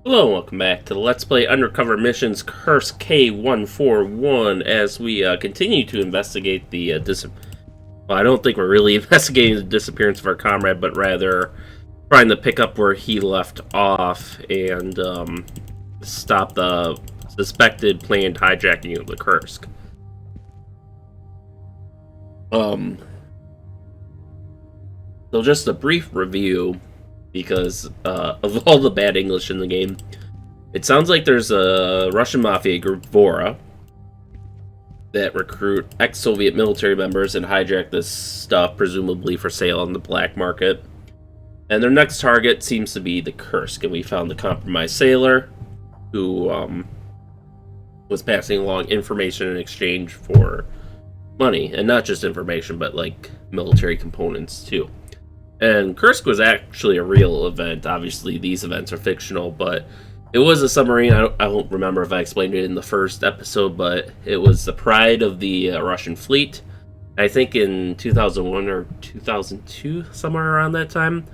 Hello and welcome back to the Let's Play Undercover Missions Kursk K-141 as we continue to investigate the well, I don't think we're really investigating the disappearance of our comrade, but rather trying to pick up where he left off and stop the suspected planned hijacking of the Kursk. So just a brief review, because of all the bad English in the game. It sounds like there's a Russian mafia group, Vora, that recruit ex-Soviet military members and hijack this stuff, presumably for sale on the black market. And their next target seems to be the Kursk, and we found the compromised sailor who was passing along information in exchange for money. And not just information, but like military components too. And Kursk was actually a real event. Obviously, these events are fictional, but it was a submarine. I don't remember if I explained it in the first episode, but it was the pride of the Russian fleet. I think in 2001 or 2002, somewhere around that time,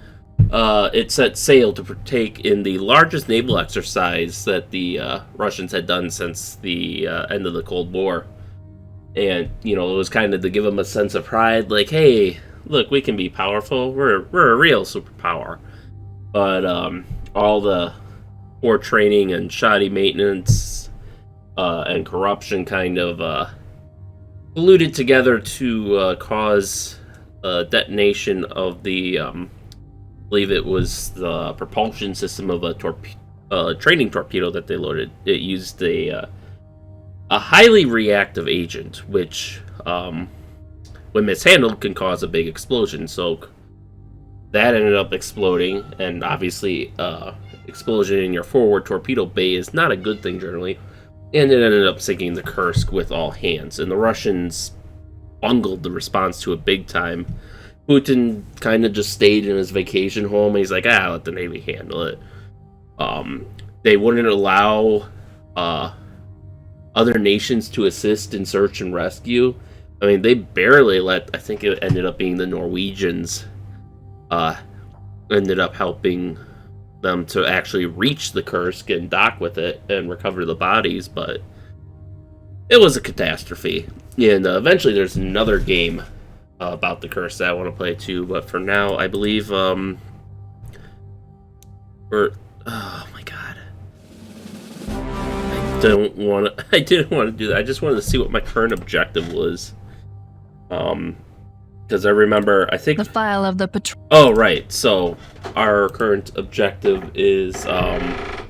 it set sail to partake in the largest naval exercise that the Russians had done since the end of the Cold War. And, you know, it was kind of to give them a sense of pride, like, hey, look, we can be powerful. We're a real superpower. But all the poor training and shoddy maintenance and corruption kind of colluded together to cause a detonation of the, I believe it was the propulsion system of a training torpedo that they loaded. It used a highly reactive agent, which when mishandled, can cause a big explosion. So that ended up exploding, and obviously, explosion in your forward torpedo bay is not a good thing generally. And it ended up sinking the Kursk with all hands, and the Russians bungled the response to it big time. Putin kind of just stayed in his vacation home, and he's like, let the Navy handle it. They wouldn't allow other nations to assist in search and rescue. I mean, they barely let, I think it ended up being the Norwegians, ended up helping them to actually reach the Kursk and dock with it and recover the bodies, but it was a catastrophe. And eventually there's another game about the Kursk that I want to play too, but for now, I believe, oh my god. I didn't want to do that. I just wanted to see what my current objective was. Because I remember, I think... The file of the patrol... Oh, right. So, our current objective is, and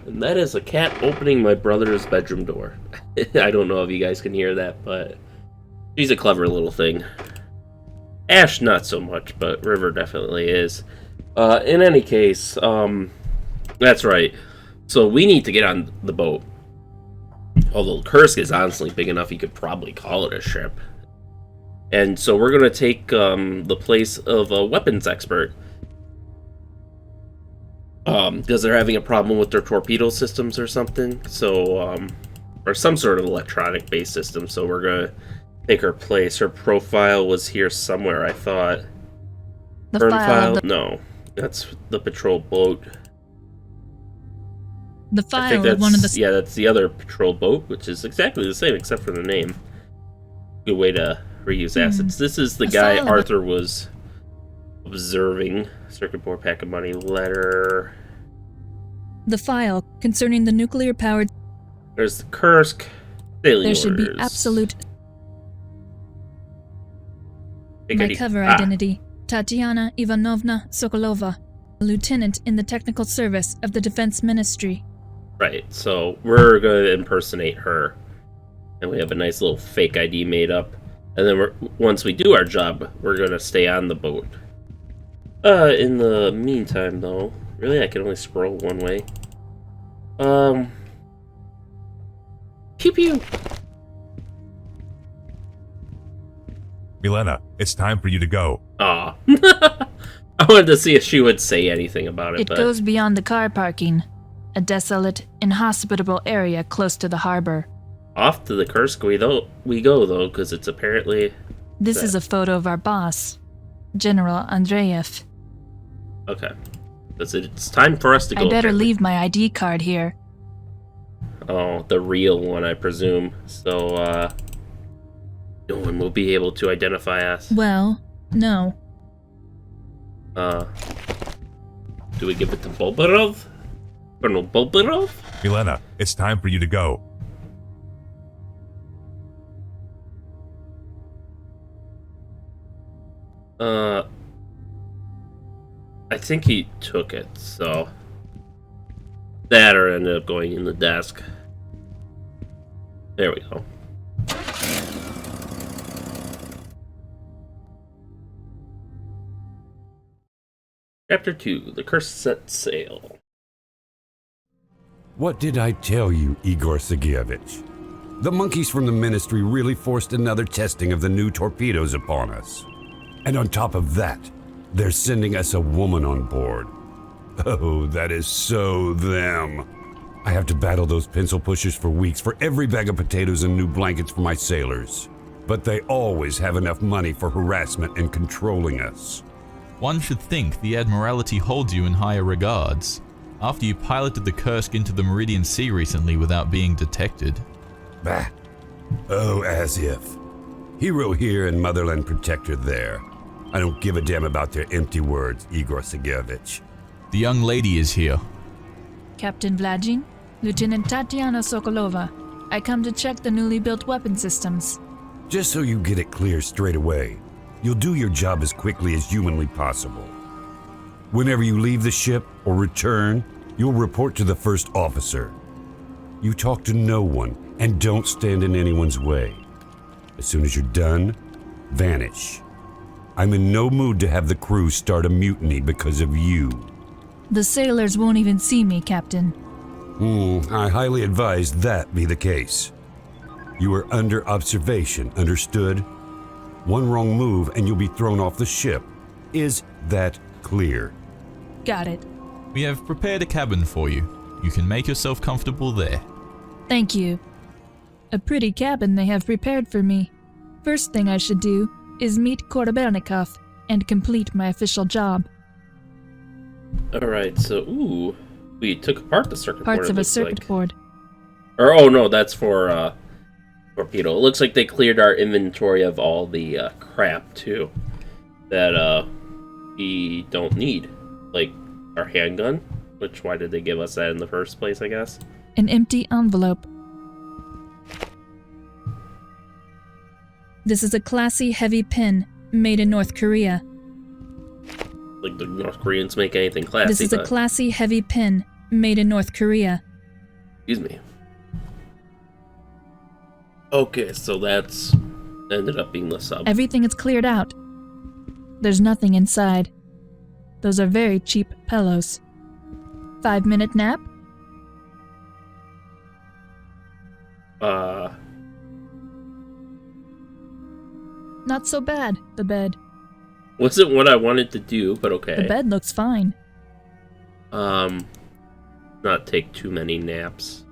that is a cat opening my brother's bedroom door. I don't know if you guys can hear that, but she's a clever little thing. Ash, not so much, but River definitely is. In any case, that's right. So, we need to get on the boat. Although Kursk is honestly big enough, you could probably call it a ship. And so we're going to take the place of a weapons expert. Because they're having a problem with their torpedo systems or something. So, or some sort of electronic-based system. So we're going to take her place. Her profile was here somewhere, I thought. The file? No. That's the patrol boat. The file of one of the... Yeah, that's the other patrol boat, which is exactly the same except for the name. Good way to reuse assets. This is the guy Arthur was observing. Circuit board, pack of money, letter. The file concerning the nuclear-powered... There's the Kursk. Daily There should orders. be absolute... My cover identity, Tatiana Ivanovna Sokolova, a lieutenant in the technical service of the Defense Ministry. Right, so we're going to impersonate her. And we have a nice little fake ID made up. And then once we do our job, we're going to stay on the boat. In the meantime, though, really, I can only scroll one way. Pew pew! Milena, it's time for you to go. Aw. I wanted to see if she would say anything about it, It but... goes beyond the car parking, a desolate, inhospitable area close to the harbor. Off to the Kursk we go, though, because it's apparently... This is a photo of our boss, General Andreev. Okay. It's time for us to go. I better leave my ID card here. Oh, the real one, I presume. So, no one will be able to identify us. Well, no. Do we give it to Bolbarov? Colonel Bolbarov? Elena, it's time for you to go. I think he took it, so... That or ended up going in the desk. There we go. Chapter 2, The Kursk Set Sail. What did I tell you, Igor Sergeyevich? The monkeys from the Ministry really forced another testing of the new torpedoes upon us. And on top of that, they're sending us a woman on board. Oh, that is so them. I have to battle those pencil pushers for weeks for every bag of potatoes and new blankets for my sailors. But they always have enough money for harassment and controlling us. One should think the Admiralty holds you in higher regards, after you piloted the Kursk into the Meridian Sea recently without being detected. Bah. Oh, as if. Hero here and motherland protector there. I don't give a damn about their empty words, Igor Sergeyevich. The young lady is here. Captain Vladin, Lieutenant Tatiana Sokolova. I come to check the newly built weapon systems. Just so you get it clear straight away, you'll do your job as quickly as humanly possible. Whenever you leave the ship or return, you'll report to the first officer. You talk to no one and don't stand in anyone's way. As soon as you're done, vanish. I'm in no mood to have the crew start a mutiny because of you. The sailors won't even see me, Captain. I highly advise that be the case. You are under observation, understood? One wrong move and you'll be thrown off the ship. Is that clear? Got it. We have prepared a cabin for you. You can make yourself comfortable there. Thank you. A pretty cabin they have prepared for me. First thing I should do is meet Korobernikov and complete my official job. Alright, so, ooh, we took apart the circuit board. Parts of a circuit board. Or, oh no, that's for, torpedo. It looks like they cleared our inventory of all the, crap, too. That, we don't need. Like, our handgun, which, why did they give us that in the first place, I guess? An empty envelope. This is a classy heavy pin made in North Korea. Like the North Koreans make anything classy. This is a classy heavy pin made in North Korea. Excuse me. Okay, so that's ended up being the sub. Everything is cleared out. There's nothing inside. Those are very cheap pillows. 5-minute nap? Not so bad, the bed. Wasn't what I wanted to do, but okay. The bed looks fine. Not take too many naps.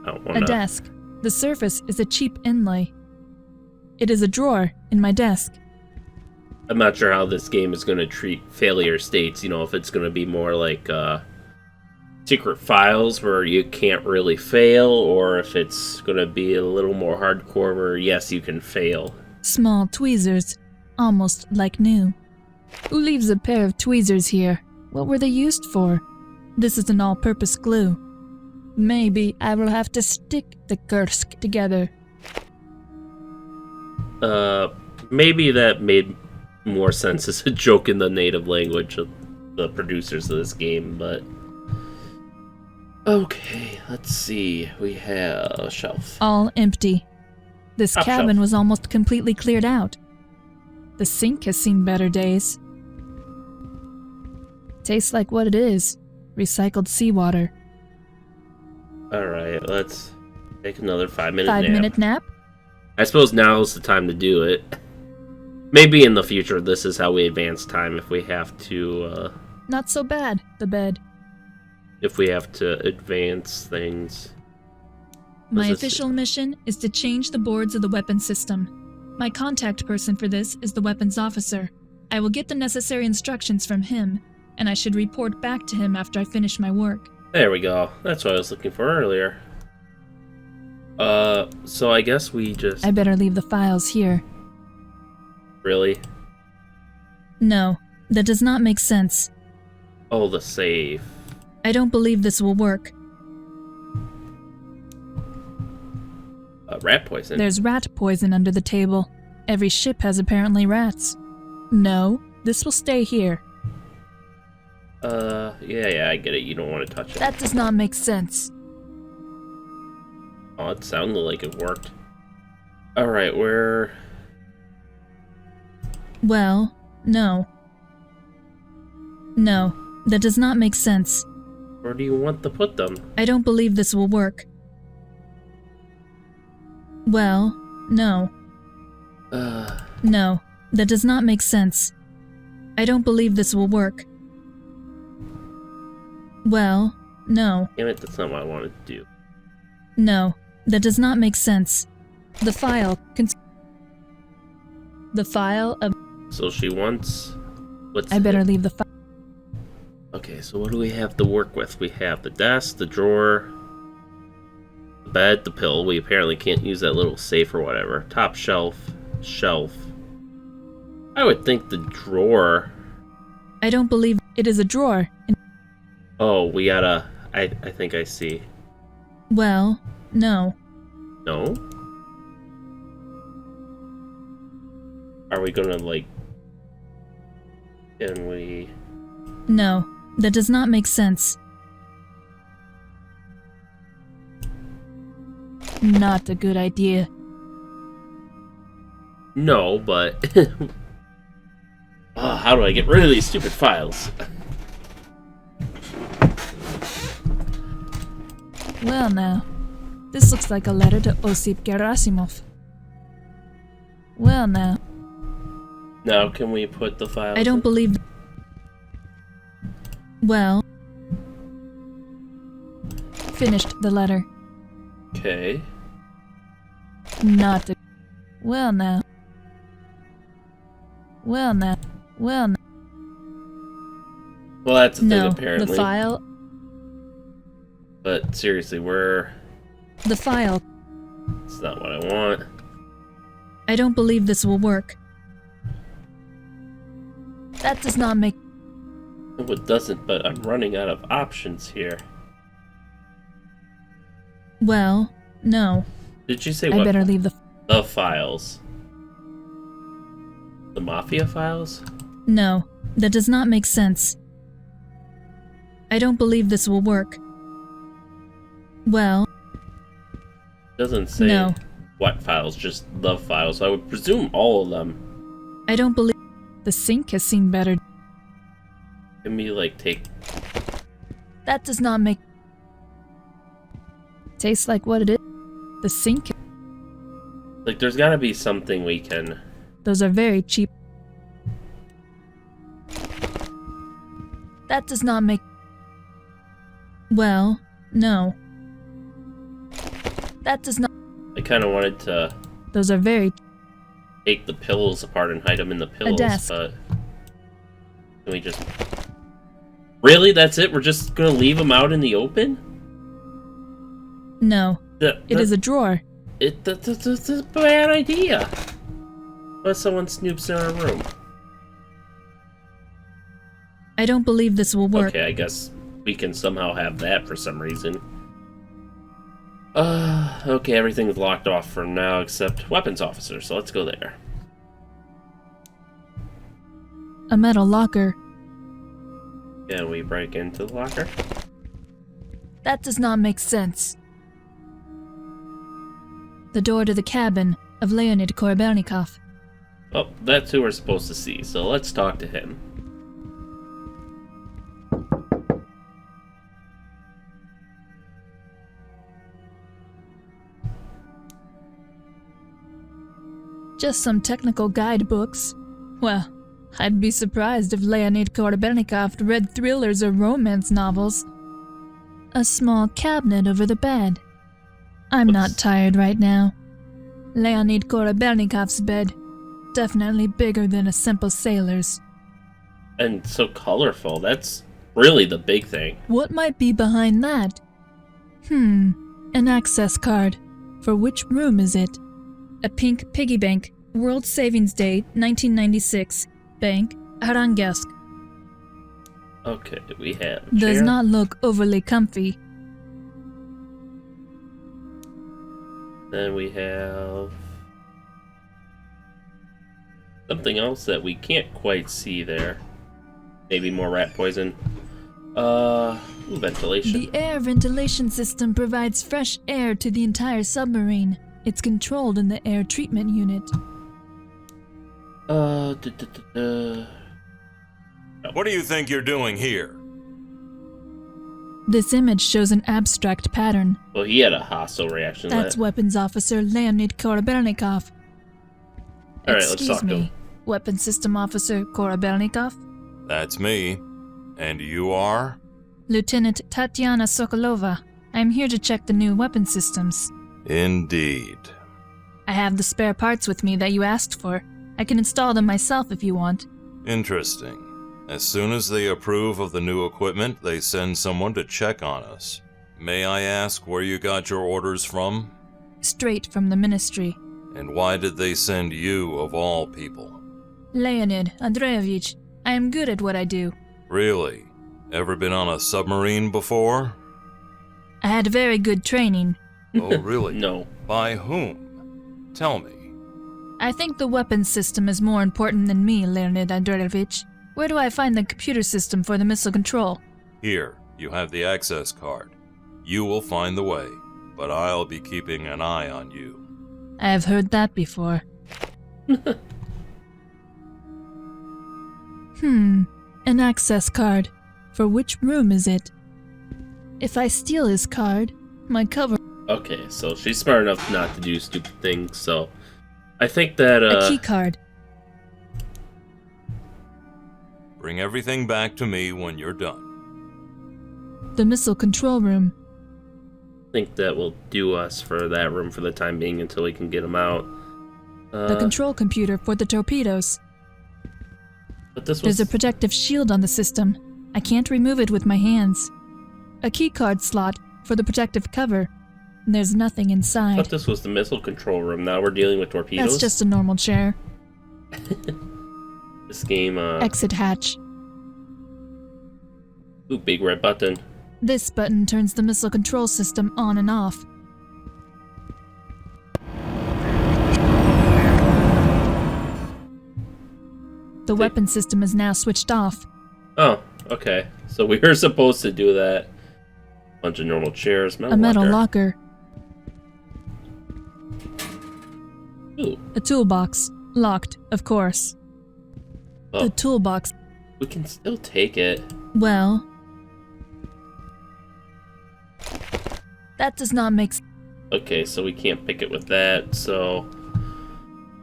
I don't wanna... A desk. The surface is a cheap inlay. It is a drawer in my desk. I'm not sure how this game is gonna treat failure states, you know, if it's gonna be more like, secret files where you can't really fail, or if it's gonna be a little more hardcore where, yes, you can fail. Small tweezers, almost like new. Who leaves a pair of tweezers here? What were they used for? This is an all-purpose glue. Maybe I will have to stick the Kursk together. Maybe that made more sense as a joke in the native language of the producers of this game, but... Okay, let's see. We have a shelf. All empty. This Top cabin shelf. was almost completely cleared out. The sink has seen better days. Tastes like what it is. Recycled seawater. Alright, let's take another 5-minute nap. 5-minute nap? I suppose now's the time to do it. Maybe in the future this is how we advance time if we have to, Not so bad, the bed. if we have to advance things. My this? official mission is to change the boards of the weapon system. My contact person for this is the weapons officer. I will get the necessary instructions from him, and I should report back to him after I finish my work. There we go. That's what I was looking for earlier. So I guess we just... I better leave the files here. Really? No, that does not make sense. Oh, the safe. I don't believe this will work. Rat poison. There's rat poison under the table. Every ship has apparently rats. No, this will stay here. Yeah, I get it. You don't want to touch it. That does not make sense. Oh, it sounded like it worked. Alright, where... Well, no. No, that does not make sense. Where do you want to put them? I don't believe this will work. Well, no. No, that does not make sense. I don't believe this will work. Well, no. Damn it, that's not what I wanted to do. No, that does not make sense. The file of... So she wants... What's I better leave the file. Okay, so what do we have to work with? We have the desk, the drawer, the bed, the pill. We apparently can't use that little safe or whatever. Top shelf, shelf. I would think the drawer... I don't believe it is a drawer. Oh, we gotta... I think I see. Well, no. No? Are we gonna, like... Can we... No, that does not make sense. Not a good idea. No, but... how do I get rid of these stupid files? Well now, this looks like a letter to Osip Gerasimov. Well now. Now, can we put the files I don't in? believe... Well... Finished the letter. Okay. Not a... Well now. Well now. Well now. Well, that's the No, thing, apparently. the file... But seriously, The file... It's not what I want. I don't believe this will work. That does not make... No, it doesn't, but I'm running out of options here. Well, no. Did you say I what? better leave the... The files. The Mafia files? No, that does not make sense. I don't believe this will work. Well... Doesn't say No. what files, just the files. I would presume all of them. I don't believe... The sink has seen better. Can we, like, take... That does not make... Tastes like what it is. The sink... Like, there's gotta be something we can... Those are very cheap. That does not make... Well, no. That does not... I kind of wanted to Those are very... take the pillows apart and hide them in the pillows, desk. but... Can we just... Really? That's it? We're just gonna leave them out in the open? No. It is a drawer. That's a bad idea. Unless someone snoops in our room. I don't believe this will work. Okay, I guess we can somehow have that for some reason. Okay, everything's locked off for now except weapons officer, so let's go there. A metal locker. Can we break into the locker? That does not make sense. The door to the cabin of Leonid Korbelnikov. Oh, that's who we're supposed to see, so let's talk to him. Just some technical guidebooks. Well, I'd be surprised if Leonid Korbelnikov read thrillers or romance novels. A small cabinet over the bed. I'm not tired right now. Leonid Korbelnikov's bed. Definitely bigger than a simple sailor's. And so colorful. That's really the big thing. What might be behind that? An access card. For which room is it? A pink piggy bank. World Savings Day, 1996. Bank, Arangesk. Okay, we have Does chair. not look overly comfy. Then we have something else that we can't quite see there. Maybe more rat poison. Ventilation. The air ventilation system provides fresh air to the entire submarine. It's controlled in the air treatment unit. What do you think you're doing here? This image shows an abstract pattern. Well, he had a hostile reaction to That's that. Weapons Officer Leonid Korabelnikov. All right, let's Excuse talk to me, him. Weapons System Officer Korabelnikov? That's me. And you are? Lieutenant Tatiana Sokolova. I'm here to check the new weapon systems. Indeed. I have the spare parts with me that you asked for. I can install them myself if you want. Interesting. As soon as they approve of the new equipment, they send someone to check on us. May I ask where you got your orders from? Straight from the Ministry. And why did they send you of all people? Leonid Andreevich, I am good at what I do. Really? Ever been on a submarine before? I had very good training. Oh, really? No. By whom? Tell me. I think the weapons system is more important than me, Leonid Andreevich. Where do I find the computer system for the missile control? Here, you have the access card. You will find the way, but I'll be keeping an eye on you. I have heard that before. An access card. For which room is it? If I steal his card, my cover... Okay, so she's smart enough not to do stupid things, so I think that, A key card. Bring everything back to me when you're done. The missile control room. I think that will do us for that room for the time being until we can get them out. The control computer for the torpedoes. But this was... There's a protective shield on the system. I can't remove it with my hands. A keycard slot for the protective cover. There's nothing I inside. thought this was the missile control room. Now we're dealing with torpedoes. That's just a normal chair. This game, Exit hatch. Ooh, big red button. This button turns the missile control system on and off. The weapon system is now switched off. Oh, okay. So we were supposed to do that. Bunch of normal chairs, A metal locker. Ooh, A toolbox. Locked, of course. oh, The toolbox. we can still take it. Well... That does not make sense. Okay, so we can't pick it with that, so...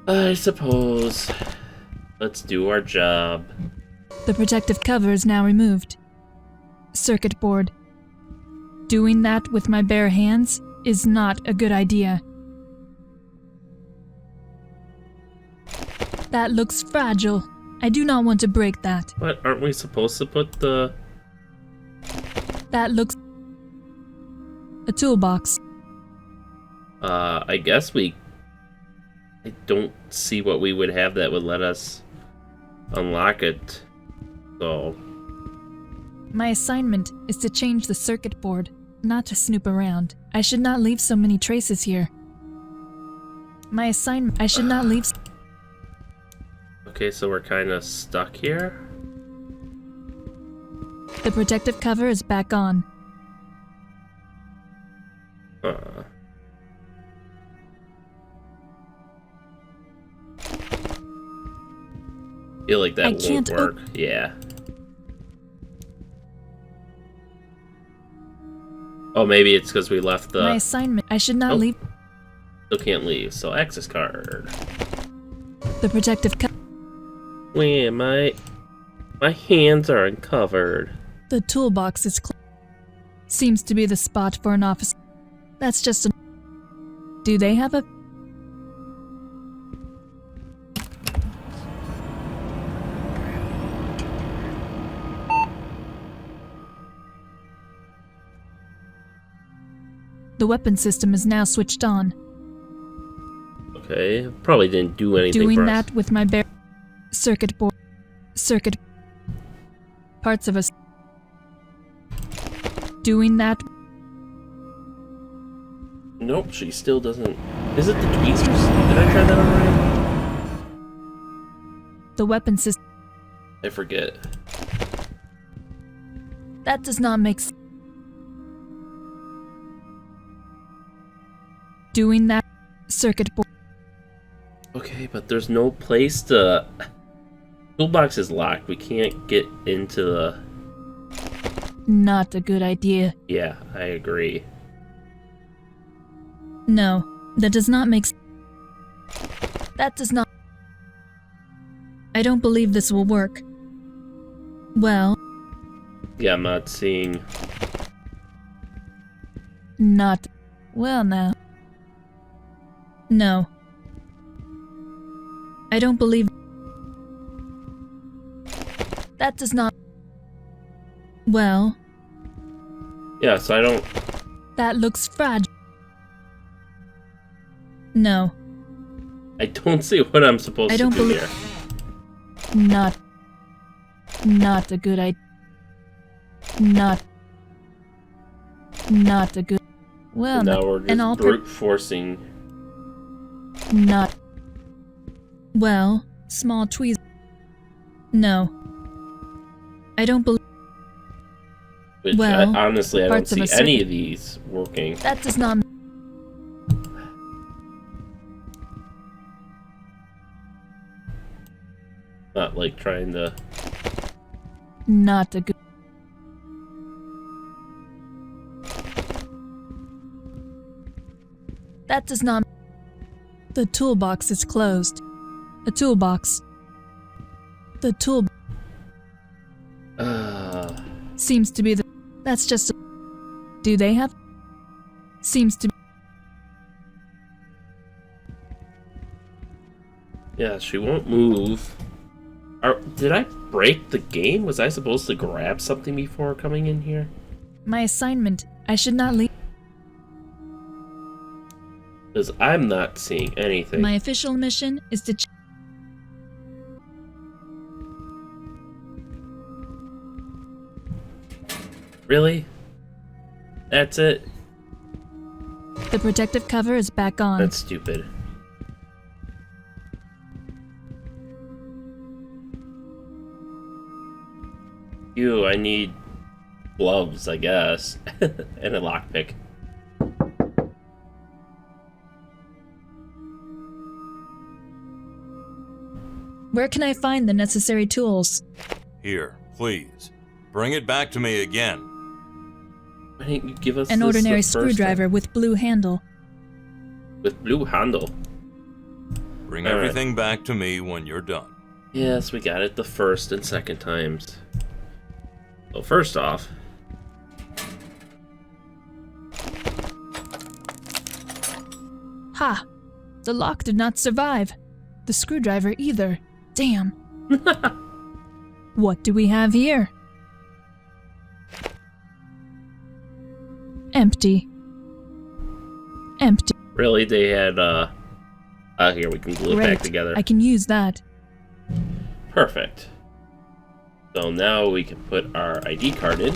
I suppose... Let's do our job. The protective cover is now removed. Circuit board. Doing that with my bare hands is not a good idea. That looks fragile. I do not want to break that. What, aren't we supposed to put the... That looks... A toolbox. I guess we... I don't see what we would have that would let us unlock it. So... My assignment is to change the circuit board, not to snoop around. I should not leave so many traces here. My assignment... I should not leave... Okay, so we're kind of stuck here. The protective cover is back on. Feel like that I won't can't work. Yeah. Oh, maybe it's because we left the... My assignment... I should not Nope. leave... Still can't leave. So access card. The protective cover... Wait, my hands are uncovered. The toolbox is seems to be the spot for an office. That's just a... Do they have a... The weapon system is now switched on. Okay, probably didn't do anything Doing for us. that with my circuit board. Circuit parts of us. Doing that. Nope, she still doesn't. Is it the tweezers? Did I try that already? The weapon system. I forget. That does not make sense. Doing that. Circuit board. Okay, but there's no place to... Toolbox is locked. We can't get into the... Not a good idea. Yeah, I agree. No, that does not make sense. That does not... I don't believe this will work. Well... Yeah, I'm not seeing... Not... Well now. No. I don't believe... That does not... Well... Yeah, so I don't... That looks fragile. No. I don't see what I'm supposed I to don't do believe- here. Not a good idea. Not a good... Well, Now no. we're And all just brute forcing... Not... Well, small tweez... No. I don't believe... Which Well, honestly, I don't parts of see a circuit- any of these working. That does not... Not like trying to... Not a good... That does not... The toolbox is closed. A toolbox. The tool... Seems to be the... That's just... Do they have... Seems to be... Yeah, she won't move. Did I break the game? Was I supposed to grab something before coming in here? My assignment. I should not leave... Because I'm not seeing anything. My official mission is to... Really? That's it? The protective cover is back on. That's stupid. I need gloves, I guess. And a lockpick. Where can I find the necessary tools? Here, please. Bring it back to me again. Why didn't you give us An this ordinary the first screwdriver time? with blue handle. With blue handle. Bring All right. everything back to me when you're done. Yes, we got it the first and second times. Well, first off... Ha! The lock did not survive. The screwdriver either. Damn. What do we have here? Empty. Empty. Really, they had, here, we can glue it back Great. together. I can use that. Perfect. So now we can put our ID card in,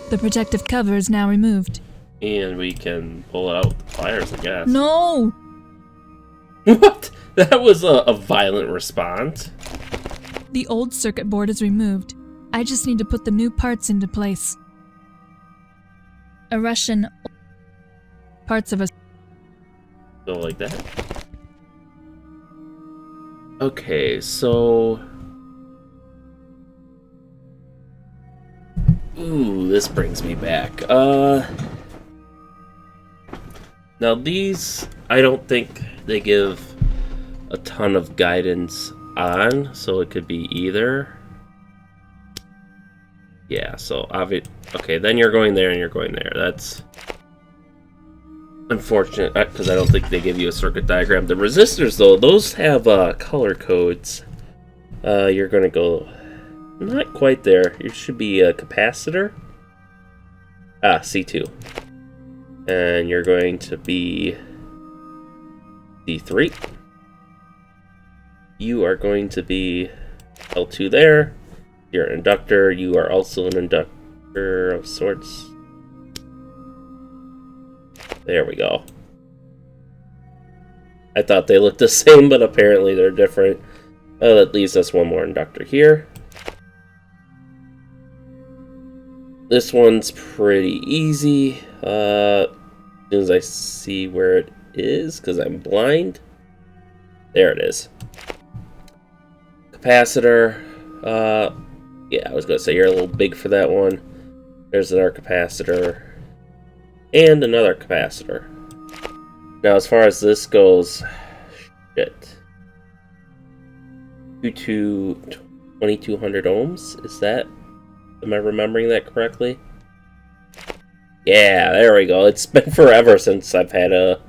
The protective cover is now removed. and we can pull it out with the pliers, I guess. No! What? That was a violent response. The old circuit board is removed. I just need to put the new parts into place. A Russian... Parts of a... So like that. Okay, so... Ooh, this brings me back. Now these, I don't think they give a ton of guidance on, so it could be either. Yeah, so okay, then you're going there and you're going there. That's unfortunate, because I don't think they give you a circuit diagram. The resistors, though, those have color codes. You're going to go not quite there. It should be a capacitor. C2. And you're going to be D3. You are going to be L2 there. You're an inductor. You are also an inductor of sorts. There we go. I thought they looked the same, but apparently they're different. That leaves us one more inductor here. This one's pretty easy. As soon as I see where it is, because I'm blind. There it is. Capacitor. Yeah, I was going to say you're a little big for that one. There's another capacitor. And another capacitor. Now, as far as this goes, shit. 2200 ohms? Is that? Am I remembering that correctly? Yeah, there we go. It's been forever since I've had a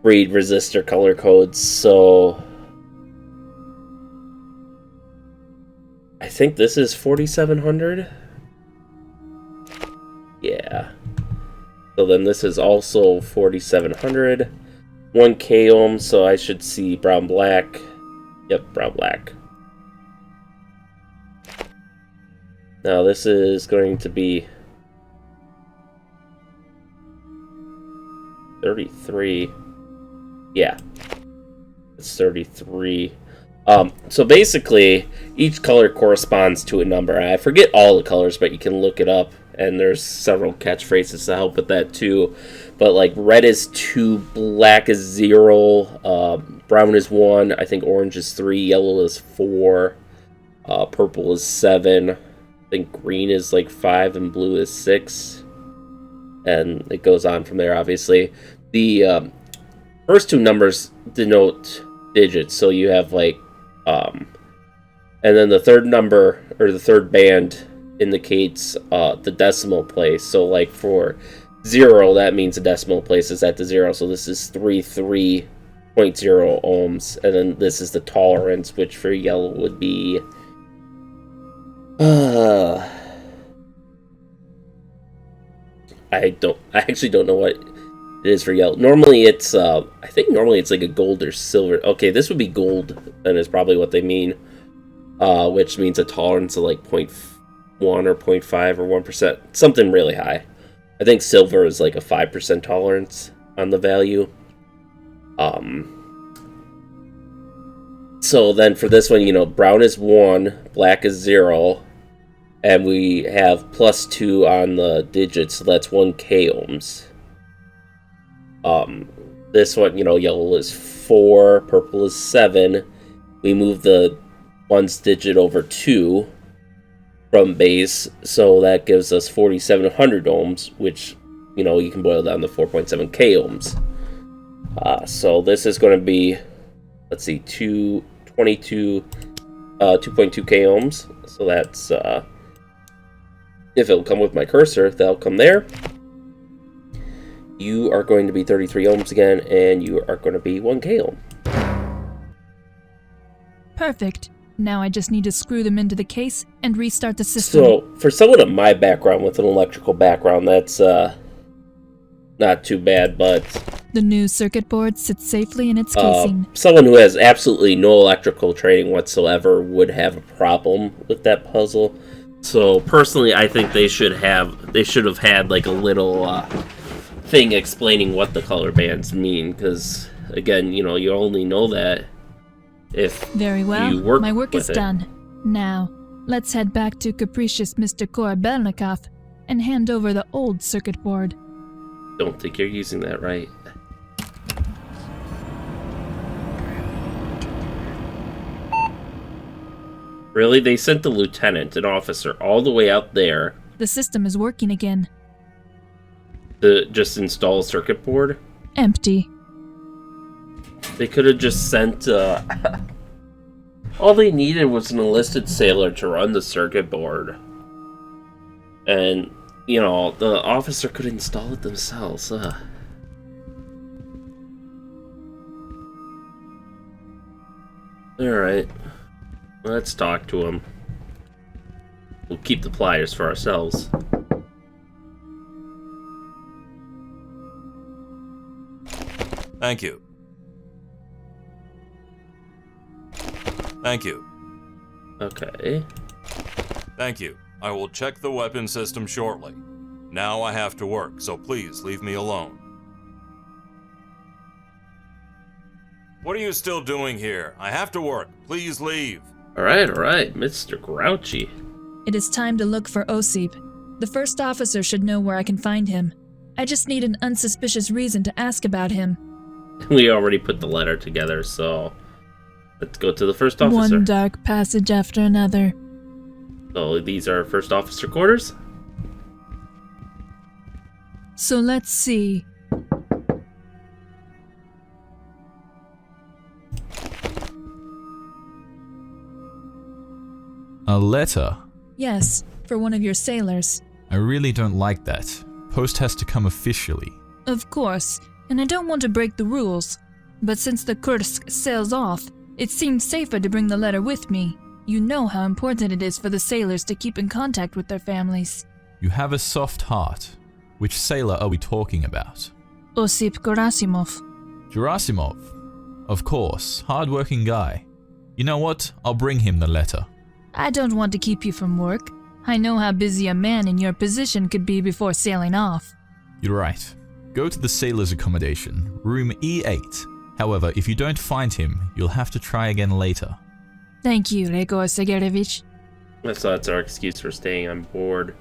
read resistor color codes, so I think this is 4700. Yeah. So then this is also 4700. 1K ohms, so I should see brown black. Yep, brown black. Now this is going to be 33. Yeah. It's 33. So basically, each color corresponds to a number. I forget all the colors, but you can look it up, and there's several catchphrases to help with that too. But like red is 2, black is 0, brown is 1, I think orange is 3, yellow is 4, purple is 7, I think green is like 5, and blue is 6. And it goes on from there, obviously. The first two numbers denote digits, so you have like and then the third number, or the third band, indicates the decimal place. So like for 0, that means the decimal place is at the 0, so this is 33.0 ohms, and then this is the tolerance, which for yellow would be I actually don't know what it is for yellow. Normally it's I think normally it's like a gold or silver. Okay, this would be gold, and is probably what they mean. Which means a tolerance of like 0.1 or 0.5 or 1%. Something really high. I think silver is like a 5% tolerance on the value. So then for this one, you know, brown is 1, black is 0, and we have +2 on the digits, so that's 1K ohms. This one, you know, yellow is 4, purple is 7. We move the 1's digit over 2 from base, so that gives us 4700 ohms, which, you know, you can boil down to 4.7K ohms. So this is going to be, let's see, 2.2K ohms. So that's, if it'll come with my cursor, that'll come there. You are going to be 33 ohms again, and you are going to be 1K ohm. Perfect. Now I just need to screw them into the case and restart the system. So, for someone of my background with an electrical background, that's not too bad, but The new circuit board sits safely in its casing. someone who has absolutely no electrical training whatsoever would have a problem with that puzzle. So, personally, I think they should have had like a little thing explaining what the color bands mean, because again, you know, you only know that if Very well. you work My work with is it. done. Now, let's head back to capricious Mr. Korobelnikov and hand over the old circuit board. Don't think you're using that right. Really? They sent the lieutenant, an officer, all the way out there The system is working again. to just install a circuit board? Empty. They could have just sent, all they needed was an enlisted sailor to run the circuit board. And, you know, the officer could install it themselves. Alright. Let's talk to him. We'll keep the pliers for ourselves. Thank you. Thank you. Okay. Thank you. I will check the weapon system shortly. Now I have to work, so please leave me alone. What are you still doing here? I have to work. Please leave. Alright, Mr. Grouchy. It is time to look for Osip. The first officer should know where I can find him. I just need an unsuspicious reason to ask about him. We already put the letter together, so let's go to the first officer. One dark passage after another. So these are first officer quarters? So let's see. A letter? Yes, for one of your sailors. I really don't like that. Post has to come officially. Of course, and I don't want to break the rules. But since the Kursk sails off, it seemed safer to bring the letter with me. You know how important it is for the sailors to keep in contact with their families. You have a soft heart. Which sailor are we talking about? Osip Gerasimov. Gerasimov? Of course, hard-working guy. You know what? I'll bring him the letter. I don't want to keep you from work. I know how busy a man in your position could be before sailing off. You're right. Go to the sailor's accommodation, room E8. However, if you don't find him, you'll have to try again later. Thank you, Igor Sergeyevich. So that's our excuse for staying on board.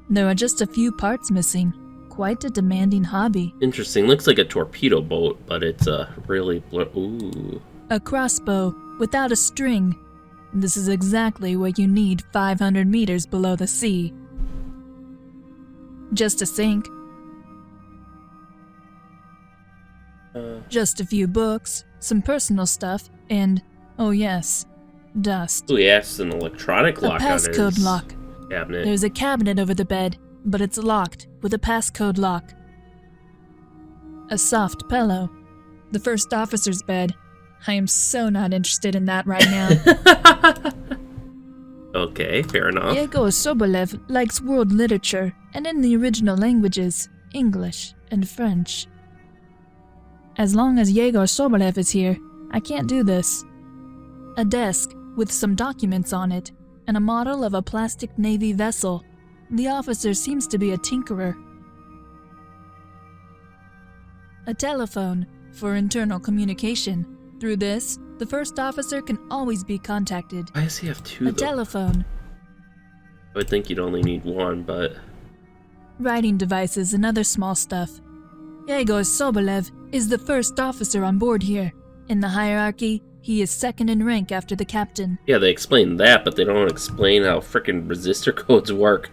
There are just a few parts missing. Quite a demanding hobby. Interesting. Looks like a torpedo boat, but it's really ooh. A crossbow without a string. This is exactly what you need 500 meters below the sea. Just a sink. Just a few books, some personal stuff, and, oh yes, dust. Ooh, he has an electronic lock A on his passcode lock. cabinet. There's a cabinet over the bed, but it's locked with a passcode lock. A soft pillow. The first officer's bed. I am so not interested in that right now. Okay, fair enough. Yegor Sobolev likes world literature, and in the original languages, English and French. As long as Yegor Sobolev is here, I can't do this. A desk with some documents on it, and a model of a plastic navy vessel. The officer seems to be a tinkerer. A telephone for internal communication. Through this, the first officer can always be contacted. Why does he have two, A though? telephone. I would think you'd only need one, but... Writing devices and other small stuff. Yegor Sobolev is the first officer on board here. In the hierarchy, he is second in rank after the captain. Yeah, they explain that, but they don't explain how frickin' resistor codes work.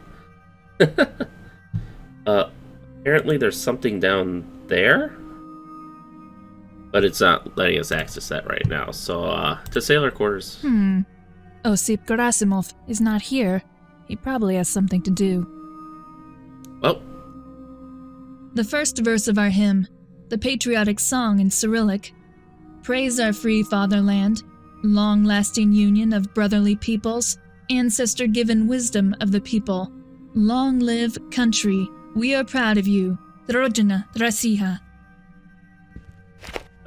Apparently there's something down there? But it's not letting us access that right now, so, to sailor quarters. Osip Gerasimov is not here. He probably has something to do. Well, The first verse of our hymn, the patriotic song in Cyrillic. Praise our free fatherland, long-lasting union of brotherly peoples, ancestor-given wisdom of the people. Long live country, we are proud of you. Rodina Rasiha.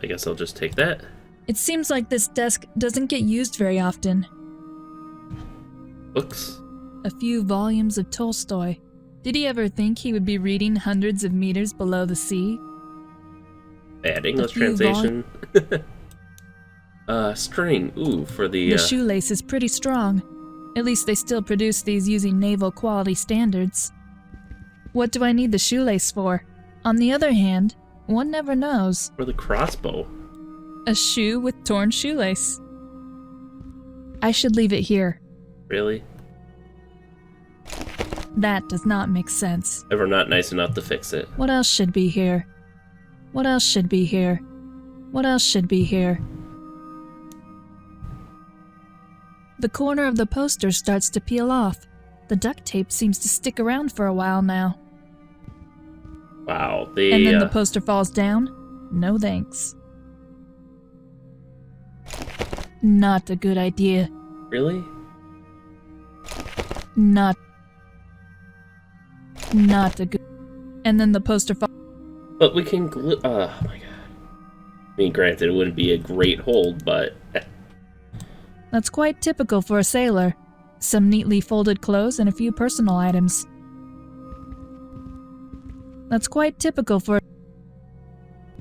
I guess I'll just take that. It seems like this desk doesn't get used very often. Books. A few volumes of Tolstoy. Did he ever think he would be reading hundreds of meters below the sea? Bad English few translation. String. Ooh, for the... The shoelace is pretty strong. At least they still produce these using naval quality standards. What do I need the shoelace for? On the other hand, one never knows. For the crossbow. A shoe with torn shoelace. I should leave it here. Really? That does not make sense. Ever not nice enough to fix it. What else should be here? What else should be here? What else should be here? The corner of the poster starts to peel off. The duct tape seems to stick around for a while now. Wow, And then the poster falls down? No thanks. Not a good idea. Really? Not a good... And then the poster falls... But we can glue... oh my god. mean, granted, it wouldn't be a great hold, but That's quite typical for a sailor. Some neatly folded clothes and a few personal items. That's quite typical for...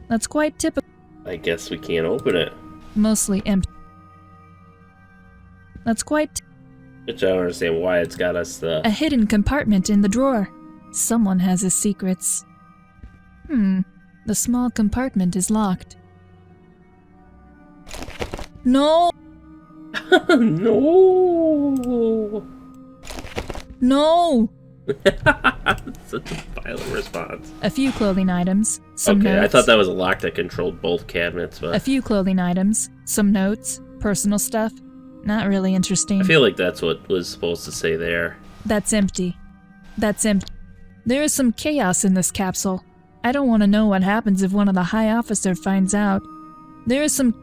That's quite typical. I guess we can't open it. Mostly empty. That's quite... Which I don't understand why it's got us A the... hidden compartment in the drawer. Someone has his secrets. The small compartment is locked. No! No! No! Such a violent response. A few clothing items, some Okay, notes. I thought that was a lock that controlled both cabinets, A but few clothing items, some notes, personal stuff. Not really interesting. I feel like that's what was supposed to say there. That's empty. That's empty. There is some chaos in this capsule. I don't want to know what happens if one of the high officer finds out. There is some...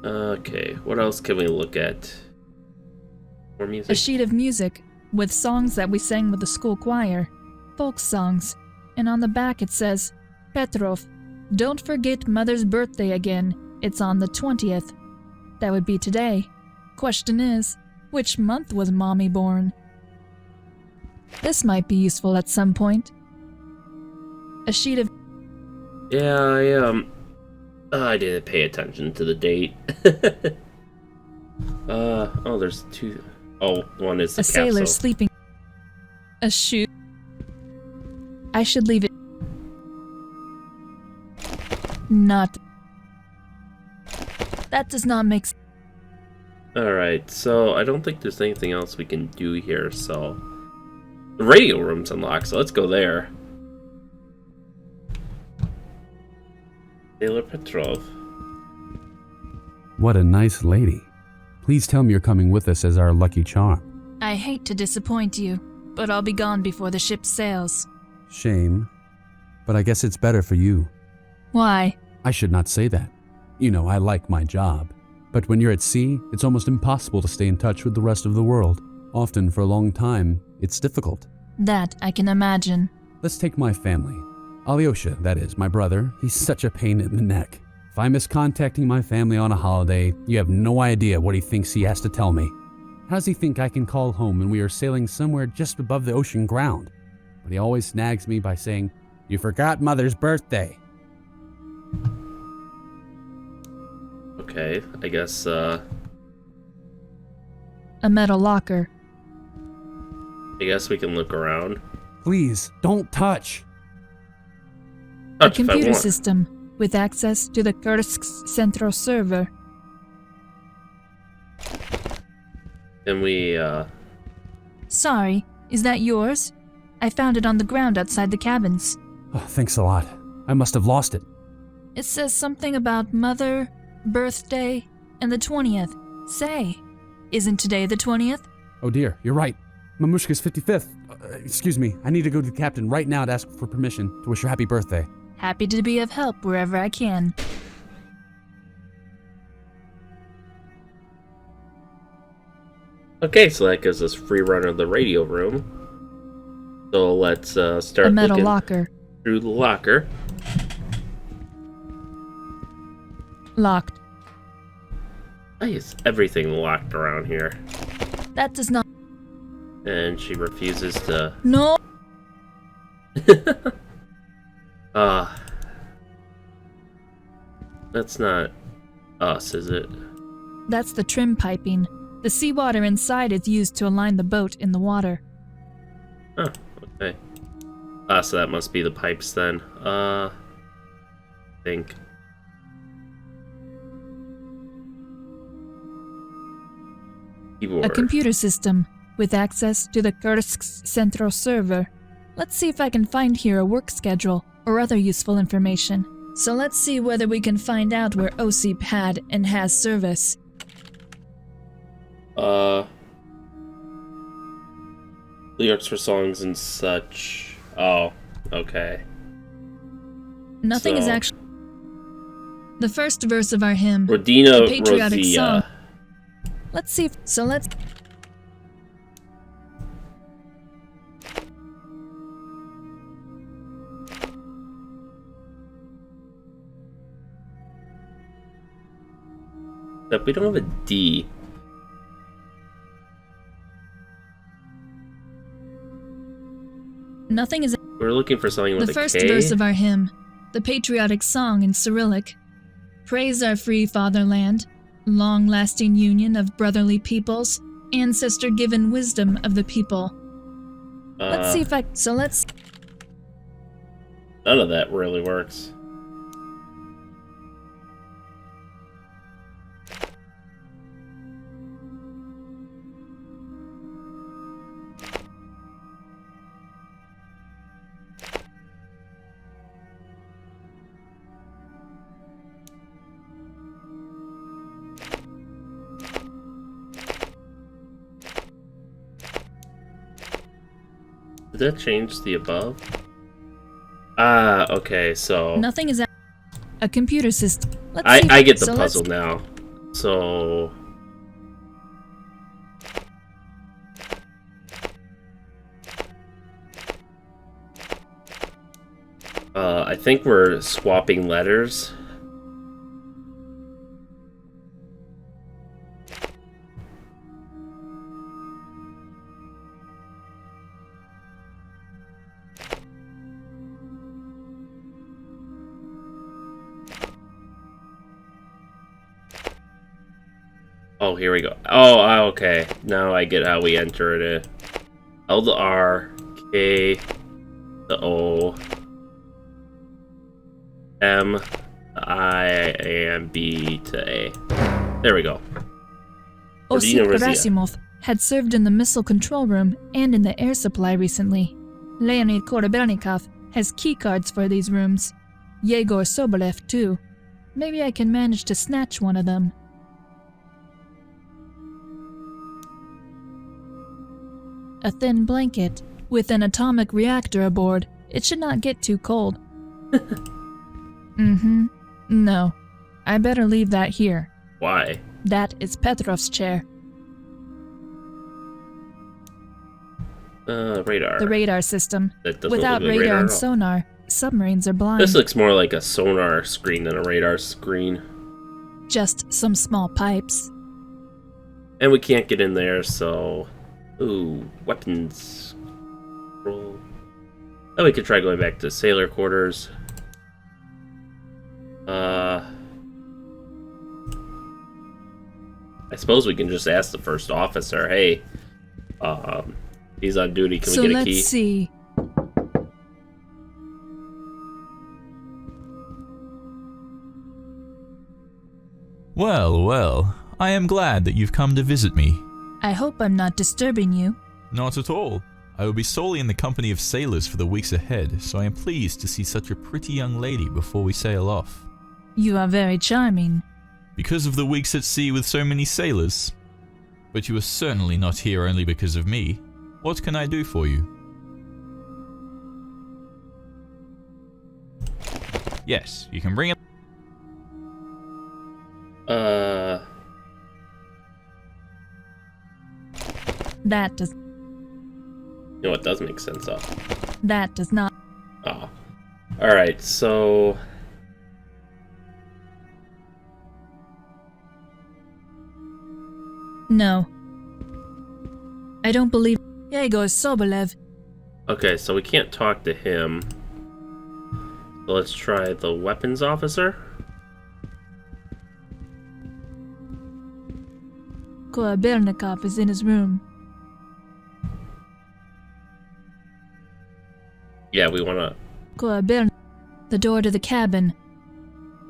Okay, what else can we look at? More a music? sheet of music with songs that we sang with the school choir. Folk songs. And on the back it says, Petrov, don't forget Mother's birthday again. It's on the 20th. That would be today. Question is, which month was Mommy born? This might be useful at some point. A sheet of... Yeah, I didn't pay attention to the date. Oh, there's two... Oh, one is the a capsule. sailor sleeping. A shoe. I should leave it. Not. That does not make sense. Alright, so I don't think there's anything else we can do here, so... The radio room's unlocked, so let's go there. Sailor Petrov. What a nice lady. Please tell me you're coming with us as our lucky charm. I hate to disappoint you, but I'll be gone before the ship sails. Shame. But I guess it's better for you. Why? I should not say that. You know, I like my job. But when you're at sea, it's almost impossible to stay in touch with the rest of the world. Often for a long time, it's difficult. That I can imagine. Let's take my family. Alyosha, that is, my brother. He's such a pain in the neck. If I miss contacting my family on a holiday, you have no idea what he thinks he has to tell me. How does he think I can call home when we are sailing somewhere just above the ocean ground? But he always snags me by saying, "You forgot Mother's birthday." Okay, I guess, A metal locker. I guess we can look around. Please, don't touch. A Touch if I computer want. system with access to the Kursk's central server. Can we, Sorry, is that yours? I found it on the ground outside the cabins. Oh, thanks a lot. I must have lost it. It says something about Mother, birthday, and the 20th. Say, isn't today the 20th? Oh dear, you're right. Mamushka's 55th. Excuse me, I need to go to the captain right now to ask for permission to wish her happy birthday. Happy to be of help wherever I can. Okay, so that gives us free run of the radio room. So let's start A metal looking locker. through the locker. Locked. Why is everything locked around here? That does not... And she refuses to... No! That's not us, is it? That's the trim piping. The seawater inside is used to align the boat in the water. Oh, okay. So that must be the pipes then. I think. Keyboard. A computer system with access to the Kursk's central server. Let's see if I can find here a work schedule or other useful information. So let's see whether we can find out where OSEEP had and has service. Lyrics for songs and such. Oh, okay. Nothing is So- actually... The first verse of our hymn, Rodina a patriotic Rosia. song. Let's see if... So let's... Except we don't have a D. Nothing is. We're looking for something with The a first K. verse of our hymn, the patriotic song in Cyrillic. Praise our free fatherland, long-lasting union of brotherly peoples, ancestor-given wisdom of the people. Let's see if let's... None of that really works. Did that change the above? Ah, okay, so... Nothing is a computer system. Let's see I get the so puzzle now. So... I think we're swapping letters. Oh, here we go. Oh, okay. Now I get how we enter it. L to R, K to O, M to I, and B to A. There we go. Osip Gerasimov had served in the missile control room and in the air supply recently. Leonid Korabernikov has keycards for these rooms. Yegor Sobolev, too. Maybe I can manage to snatch one of them. A thin blanket, with an atomic reactor aboard. It should not get too cold. No. I better leave that here. Why? That is Petrov's chair. Radar. The radar system. That doesn't Without look like radar radar and at all. sonar, submarines are blind. This looks more like a sonar screen than a radar screen. Just some small pipes. And we can't get in there, so... Ooh, weapons. Roll. Oh, we could try going back to sailor quarters. I suppose we can just ask the first officer, hey, he's on duty, can we get a key? So let's see. Well, well, I am glad that you've come to visit me. I hope I'm not disturbing you. Not at all. I will be solely in the company of sailors for the weeks ahead, so I am pleased to see such a pretty young lady before we sail off. You are very charming. Because of the weeks at sea with so many sailors. But you are certainly not here only because of me. What can I do for you? Yes, you can bring it. That does You know what does make sense of? that does not. Oh. Alright, so... No. I don't believe Yegor Sobolev. Okay, so we can't talk to him. So let's try the weapons officer. Korabernikov is in his room. Yeah, we wanna... The door to the cabin.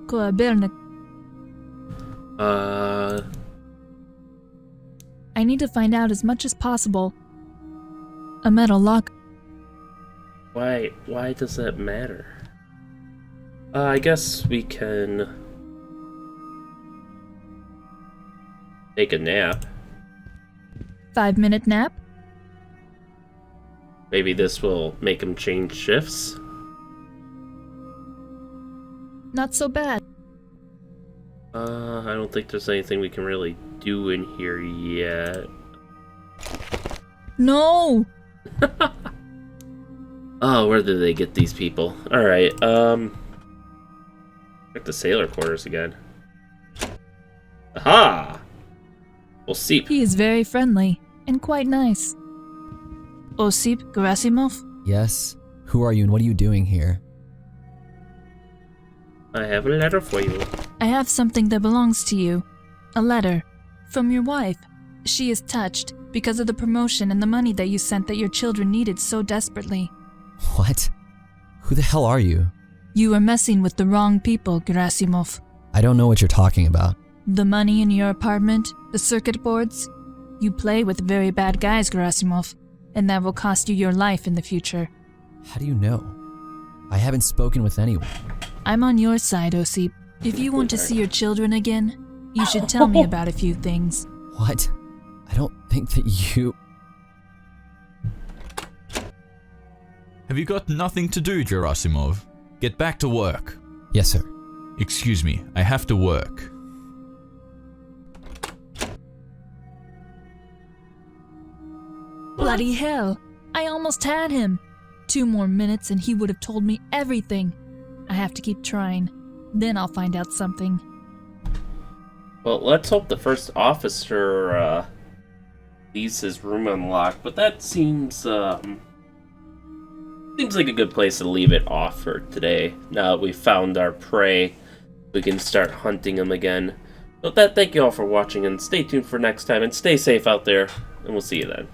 Korabernik. I need to find out as much as possible. A metal lock. Why does that matter? I guess we can... take a nap. 5-minute nap? Maybe this will make him change shifts? Not so bad. I don't think there's anything we can really do in here yet. No! Oh, where did they get these people? Alright, back to sailor quarters again. Aha! Osip. He is very friendly and quite nice. Osip Gerasimov? Yes? Who are you and what are you doing here? I have a letter for you. I have something that belongs to you. A letter. From your wife. She is touched because of the promotion and the money that you sent that your children needed so desperately. What? Who the hell are you? You are messing with the wrong people, Gerasimov. I don't know what you're talking about. The money in your apartment, the circuit boards. You play with very bad guys, Gerasimov, and that will cost you your life in the future. How do you know? I haven't spoken with anyone. I'm on your side, Osip. If you want to see your children again, you should tell me about a few things. What? I don't think that you... Have you got nothing to do, Gerasimov? Get back to work. Yes, sir. Excuse me, I have to work. Bloody hell! I almost had him! 2 more minutes and he would have told me everything. I have to keep trying. Then I'll find out something. Well, let's hope the first officer leaves his room unlocked, but that seems seems like a good place to leave it off for today. Now that we've found our prey, we can start hunting them again. So with that, thank you all for watching, and stay tuned for next time, and stay safe out there, and we'll see you then.